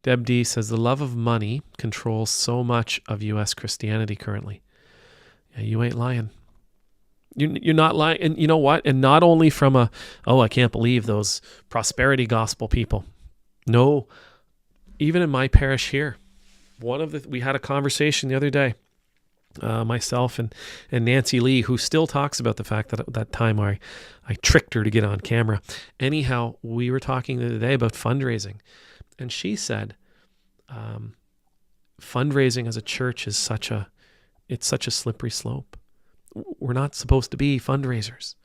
Deb D says the love of money controls so much of U.S. Christianity currently. Yeah, you ain't lying. You're not lying. And you know what? And not only from I can't believe those prosperity gospel people. No, even in my parish here, we had a conversation the other day, myself and Nancy Lee, who still talks about the fact that at that time I tricked her to get on camera. Anyhow, we were talking the other day about fundraising, and she said, fundraising as a church is such a slippery slope. We're not supposed to be fundraisers,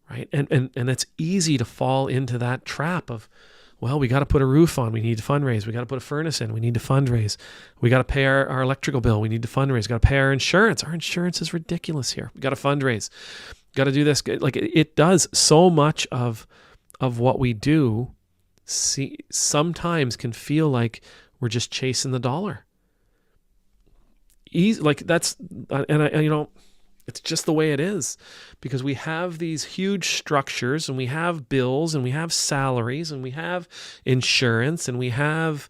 right? And it's easy to fall into that trap of, well, we got to put a roof on. We need to fundraise. We got to put a furnace in. We need to fundraise. We got to pay our electrical bill. We need to fundraise. Got to pay our insurance. Our insurance is ridiculous here. We got to fundraise. Got to do this. Like it does so much of what we do. Sometimes can feel like we're just chasing the dollar. It's just the way it is, because we have these huge structures and we have bills and we have salaries and we have insurance and we have,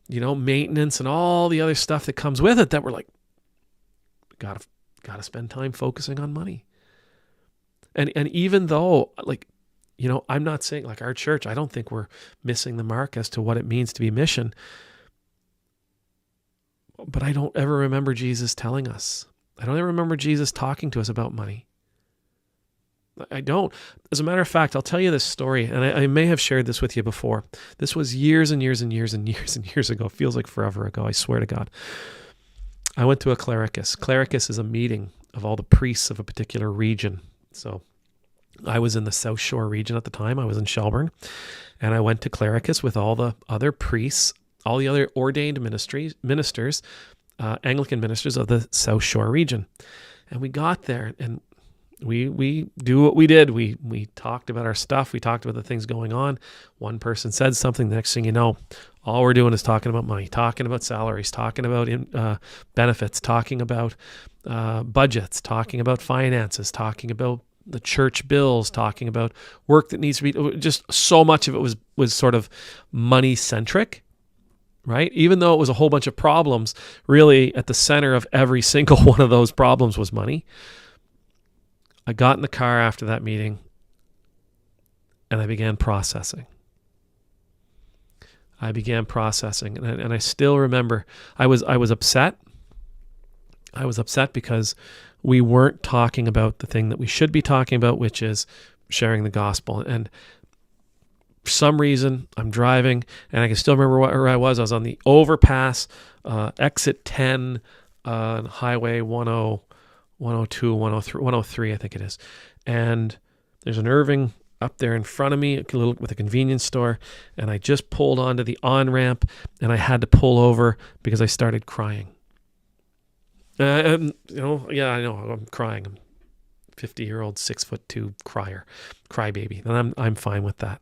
maintenance and all the other stuff that comes with it, that we're like, gotta spend time focusing on money. And even though, I'm not saying, like, our church, I don't think we're missing the mark as to what it means to be mission, but I don't ever remember Jesus telling us. I don't ever remember Jesus talking to us about money. I don't. As a matter of fact, I'll tell you this story, and I may have shared this with you before. This was years and years and years and years and years ago. It feels like forever ago, I swear to God. I went to a clericus. Clericus is a meeting of all the priests of a particular region. So I was in the South Shore region at the time. I was in Shelburne, and I went to clericus with all the other priests, all the other ordained ministers, Anglican ministers of the South Shore region. And we got there and we do what we did. We talked about our stuff. We talked about the things going on. One person said something. The next thing you know, all we're doing is talking about money, talking about salaries, talking about benefits, talking about budgets, talking about finances, talking about the church bills, talking about work that needs to be, just so much of it was sort of money centric. Right? Even though it was a whole bunch of problems, really at the center of every single one of those problems was money. I got in the car after that meeting and I began processing. And I still remember I was upset. I was upset because we weren't talking about the thing that we should be talking about, which is sharing the gospel. And for some reason, I'm driving, and I can still remember where I was. I was on the overpass, exit 10, Highway 10, 102, 103, 103, I think it is. And there's an Irving up there in front of me, with a convenience store, and I just pulled onto the on-ramp, and I had to pull over because I started crying. I know, I'm crying. I'm 50-year-old, 6'2" crybaby, and I'm fine with that.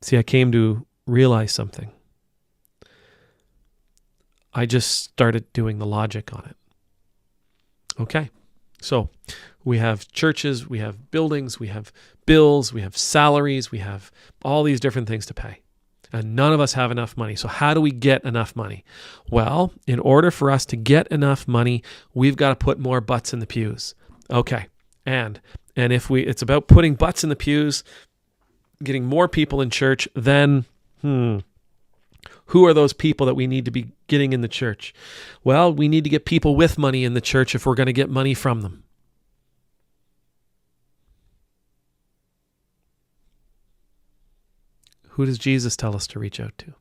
See, I came to realize something. I just started doing the logic on it. Okay, so we have churches, we have buildings, we have bills, we have salaries, we have all these different things to pay. And none of us have enough money. So how do we get enough money? Well, in order for us to get enough money, we've got to put more butts in the pews. Okay, and if it's about putting butts in the pews, getting more people in church, then who are those people that we need to be getting in the church? Well, we need to get people with money in the church if we're going to get money from them. Who does Jesus tell us to reach out to?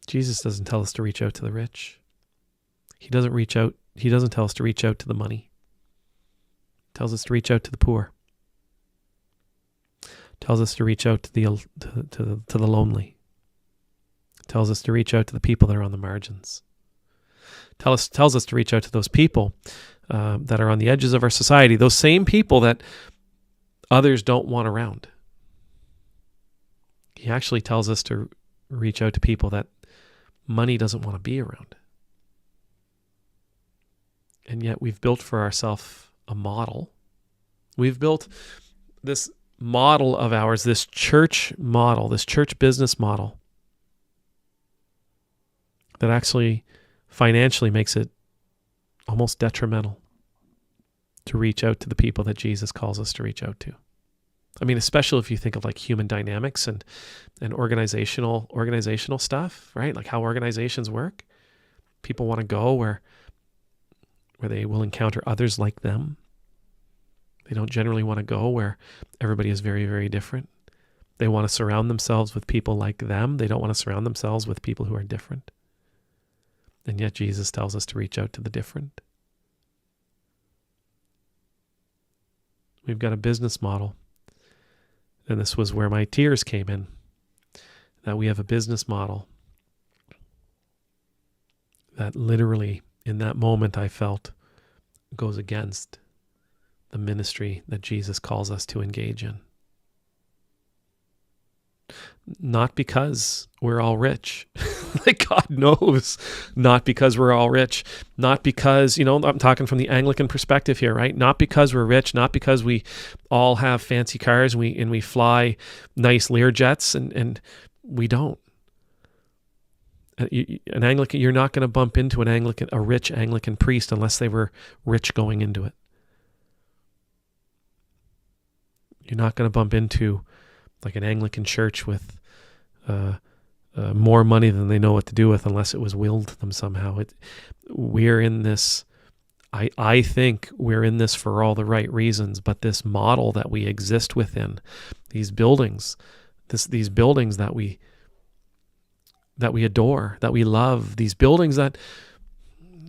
Jesus doesn't tell us to reach out to the rich. He doesn't tell us to reach out to the money. Tells us to reach out to the poor. Tells us to reach out to the lonely. Tells us to reach out to the people that are on the margins. Tells us to reach out to those people that are on the edges of our society, those same people that others don't want around. He actually tells us to reach out to people that money doesn't want to be around. And yet we've built for ourselves a model. We've built this model of ours, this church model, this church business model, that actually financially makes it almost detrimental to reach out to the people that Jesus calls us to reach out to. I mean, especially if you think of like human dynamics and organizational stuff, right? Like how organizations work. People want to go where they will encounter others like them. They don't generally want to go where everybody is very, very different. They want to surround themselves with people like them. They don't want to surround themselves with people who are different. And yet Jesus tells us to reach out to the different. We've got a business model. And this was where my tears came in. That we have a business model that literally, in that moment, I felt goes against the ministry that Jesus calls us to engage in. Not because we're all rich. Like God knows, not because we're all rich. Not because, I'm talking from the Anglican perspective here, right? Not because we're rich, not because we all have fancy cars and we fly nice Learjets and we don't. An Anglican, you're not going to bump into a rich Anglican priest unless they were rich going into it. You're not going to bump into like an Anglican church with more money than they know what to do with unless it was willed to them somehow. We're in this, I think we're in this for all the right reasons, but this model that we exist within, these buildings, these buildings that we adore, that we love, these buildings that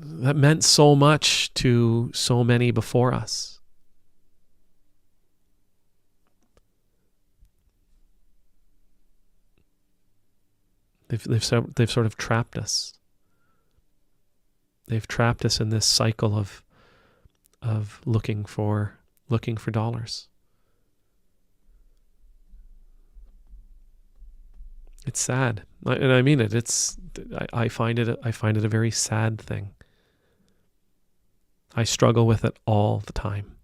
meant so much to so many before us. They've sort of trapped us. They've trapped us in this cycle of looking for dollars. It's sad, and I mean it. I find it a very sad thing. I struggle with it all the time.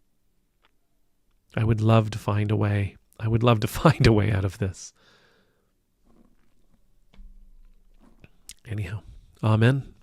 I would love to find a way. I would love to find a way out of this. Anyhow, amen.